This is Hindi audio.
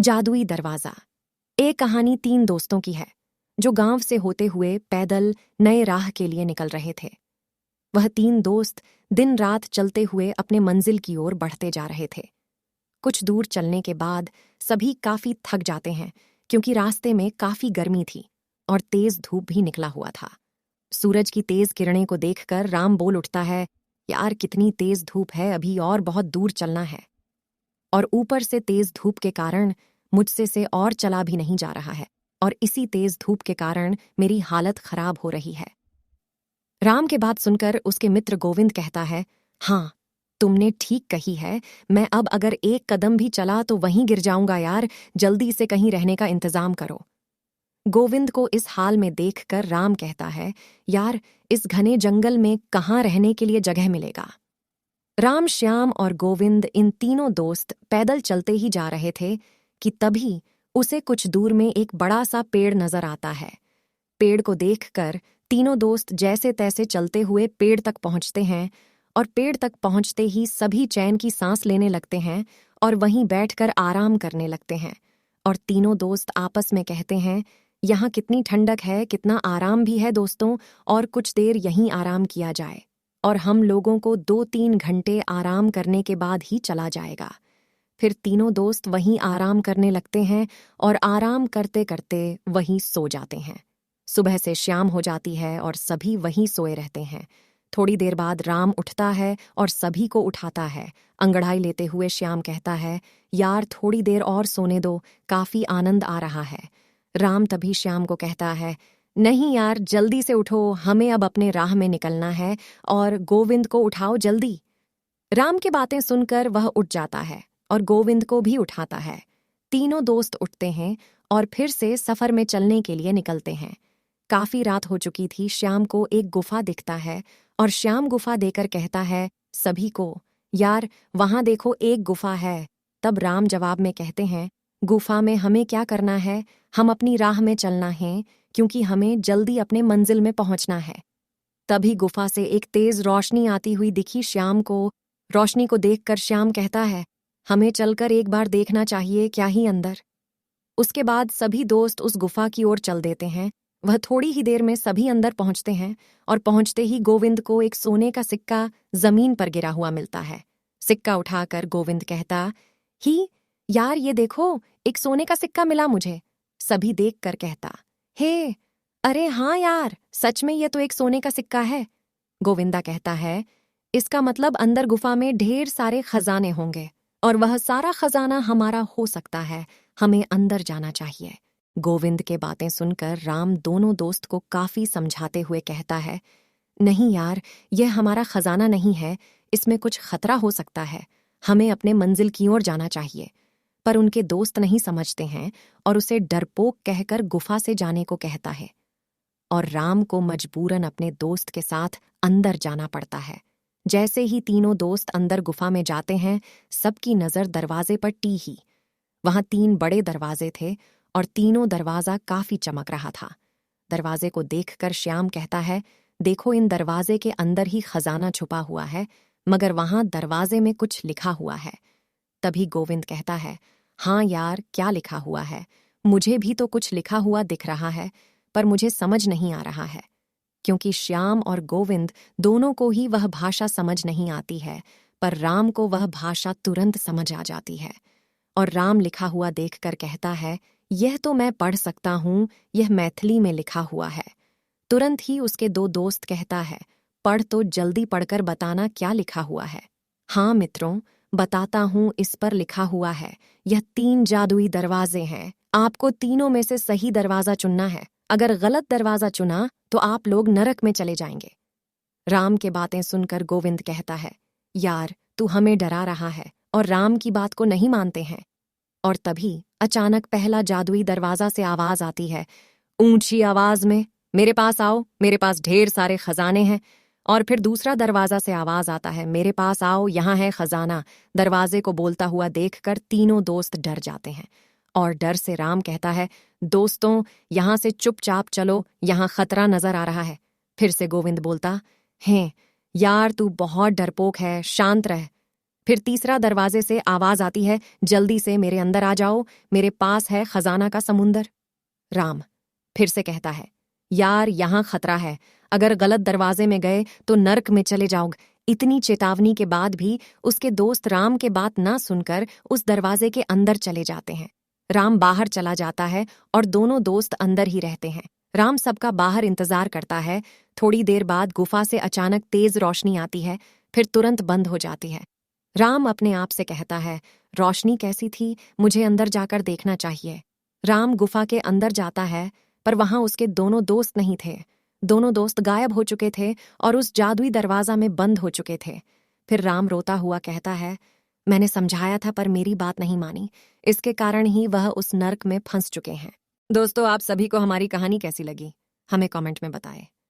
जादुई दरवाजा। एक कहानी 3 दोस्तों की है जो गांव से होते हुए पैदल नए राह के लिए निकल रहे थे। वह 3 दोस्त दिन रात चलते हुए अपने मंजिल की ओर बढ़ते जा रहे थे। कुछ दूर चलने के बाद सभी काफी थक जाते हैं क्योंकि रास्ते में काफी गर्मी थी और तेज धूप भी निकला हुआ था। सूरज की तेज किरणें को देखकर राम बोल उठता है, यार कितनी तेज धूप है, अभी और बहुत दूर चलना है। और ऊपर से तेज धूप के कारण मुझसे से और चला भी नहीं जा रहा है और इसी तेज धूप के कारण मेरी हालत खराब हो रही है। राम के बात सुनकर उसके मित्र गोविंद कहता है, हाँ तुमने ठीक कही है, मैं अब अगर एक कदम भी चला तो वहीं गिर जाऊंगा यार, जल्दी से कहीं रहने का इंतजाम करो। गोविंद को इस हाल में देखकर राम कहता है, यार इस घने जंगल में कहाँ रहने के लिए जगह मिलेगा। राम, श्याम और गोविंद इन तीनों दोस्त पैदल चलते ही जा रहे थे कि तभी उसे कुछ दूर में एक बड़ा सा पेड़ नजर आता है। पेड़ को देखकर तीनों दोस्त जैसे तैसे चलते हुए पेड़ तक पहुंचते हैं और पेड़ तक पहुंचते ही सभी चैन की सांस लेने लगते हैं और वहीं बैठकर आराम करने लगते हैं। और तीनों दोस्त आपस में कहते हैं, यहाँ कितनी ठंडक है, कितना आराम भी है दोस्तों, और कुछ देर यहीं आराम किया जाए और हम लोगों को 2-3 घंटे आराम करने के बाद ही चला जाएगा। फिर तीनों दोस्त वहीं आराम करने लगते हैं और आराम करते करते वहीं सो जाते हैं। सुबह से शाम हो जाती है और सभी वहीं सोए रहते हैं। थोड़ी देर बाद राम उठता है और सभी को उठाता है। अंगड़ाई लेते हुए श्याम कहता है, यार थोड़ी देर और सोने दो, काफी आनंद आ रहा है। राम तभी श्याम को कहता है, नहीं यार जल्दी से उठो, हमें अब अपने राह में निकलना है और गोविंद को उठाओ जल्दी। राम की बातें सुनकर वह उठ जाता है और गोविंद को भी उठाता है। तीनों दोस्त उठते हैं और फिर से सफर में चलने के लिए निकलते हैं। काफी रात हो चुकी थी। श्याम को एक गुफा दिखता है और श्याम गुफा देकर कहता है सभी को, यार वहां देखो एक गुफा है। तब राम जवाब में कहते हैं, गुफा में हमें क्या करना है, हम अपनी राह में चलना है क्योंकि हमें जल्दी अपने मंजिल में पहुंचना है। तभी गुफा से एक तेज रोशनी आती हुई दिखी श्याम को। रोशनी को देखकर श्याम कहता है, हमें चलकर एक बार देखना चाहिए, क्या ही अंदर। उसके बाद सभी दोस्त उस गुफा की ओर चल देते हैं। वह थोड़ी ही देर में सभी अंदर पहुंचते हैं और पहुंचते ही गोविंद को एक सोने का सिक्का जमीन पर गिरा हुआ मिलता है। सिक्का उठाकर गोविंद कहता, ही यार ये देखो, एक सोने का सिक्का मिला मुझे। सभी देखकर कहता, हे अरे हाँ यार, सच में ये तो एक सोने का सिक्का है। गोविंदा कहता है, इसका मतलब अंदर गुफा में ढेर सारे खजाने होंगे और वह सारा खजाना हमारा हो सकता है, हमें अंदर जाना चाहिए। गोविंद के बातें सुनकर राम दोनों दोस्त को काफी समझाते हुए कहता है, नहीं यार यह हमारा खजाना नहीं है, इसमें कुछ खतरा हो सकता है, हमें अपने मंजिल की ओर जाना चाहिए। पर उनके दोस्त नहीं समझते हैं और उसे डरपोक कहकर गुफा से जाने को कहता है और राम को मजबूरन अपने दोस्त के साथ अंदर जाना पड़ता है। जैसे ही तीनों दोस्त अंदर गुफा में जाते हैं, सबकी नजर दरवाजे पर टी। वहां 3 बड़े दरवाजे थे और तीनों दरवाजा काफी चमक रहा था। दरवाजे को देखकर श्याम कहता है, देखो इन दरवाजे के अंदर ही खजाना छुपा हुआ है, मगर वहां दरवाजे में कुछ लिखा हुआ है। तभी गोविंद कहता है, हाँ यार क्या लिखा हुआ है, मुझे भी तो कुछ लिखा हुआ दिख रहा है, पर मुझे समझ नहीं आ रहा है। क्योंकि श्याम और गोविंद दोनों को ही वह भाषा समझ नहीं आती है, पर राम को वह भाषा तुरंत समझ आ जाती है। और राम लिखा हुआ देखकर कहता है, यह तो मैं पढ़ सकता हूँ, यह मैथिली में लिखा हुआ है। तुरंत ही उसके 2 दोस्त कहता है, पढ़ तो जल्दी पढ़कर बताना क्या लिखा हुआ है। हाँ मित्रों, बताता हूँ, इस पर लिखा हुआ है, यह 3 जादुई दरवाजे हैं, आपको तीनों में से सही दरवाजा चुनना है। अगर गलत दरवाजा चुना तो आप लोग नरक में चले जाएंगे। राम के बातें सुनकर गोविंद कहता है, यार तू हमें डरा रहा है, और राम की बात को नहीं मानते हैं। और तभी अचानक पहला जादुई दरवाजा से आवाज आती है, ऊंची आवाज में, मेरे पास आओ, मेरे पास ढेर सारे खजाने हैं। और फिर दूसरा दरवाजा से आवाज आता है, मेरे पास आओ, यहाँ है खजाना। दरवाजे को बोलता हुआ देखकर तीनों दोस्त डर जाते हैं और डर से राम कहता है, दोस्तों यहाँ से चुपचाप चलो, यहाँ खतरा नजर आ रहा है। फिर से गोविंद बोलता, हैं यार तू बहुत डरपोक है, शांत रह। फिर तीसरा दरवाजे से आवाज आती है, जल्दी से मेरे अंदर आ जाओ, मेरे पास है खजाना का समुंदर। राम फिर से कहता है, यार यहां खतरा है, अगर गलत दरवाजे में गए तो नर्क में चले जाओगे। इतनी चेतावनी के बाद भी उसके दोस्त राम के बात ना सुनकर उस दरवाजे के अंदर चले जाते हैं। राम बाहर चला जाता है और दोनों दोस्त अंदर ही रहते हैं। राम सबका बाहर इंतजार करता है। थोड़ी देर बाद गुफा से अचानक तेज रोशनी आती है, फिर तुरंत बंद हो जाती है। राम अपने आप से कहता है, रोशनी कैसी थी, मुझे अंदर जाकर देखना चाहिए। राम गुफा के अंदर जाता है, पर वहां उसके दोनों दोस्त नहीं थे। दोनों दोस्त गायब हो चुके थे और उस जादुई दरवाजा में बंद हो चुके थे। फिर राम रोता हुआ कहता है, मैंने समझाया था पर मेरी बात नहीं मानी, इसके कारण ही वह उस नर्क में फंस चुके हैं। दोस्तों, आप सभी को हमारी कहानी कैसी लगी, हमें कमेंट में बताएं।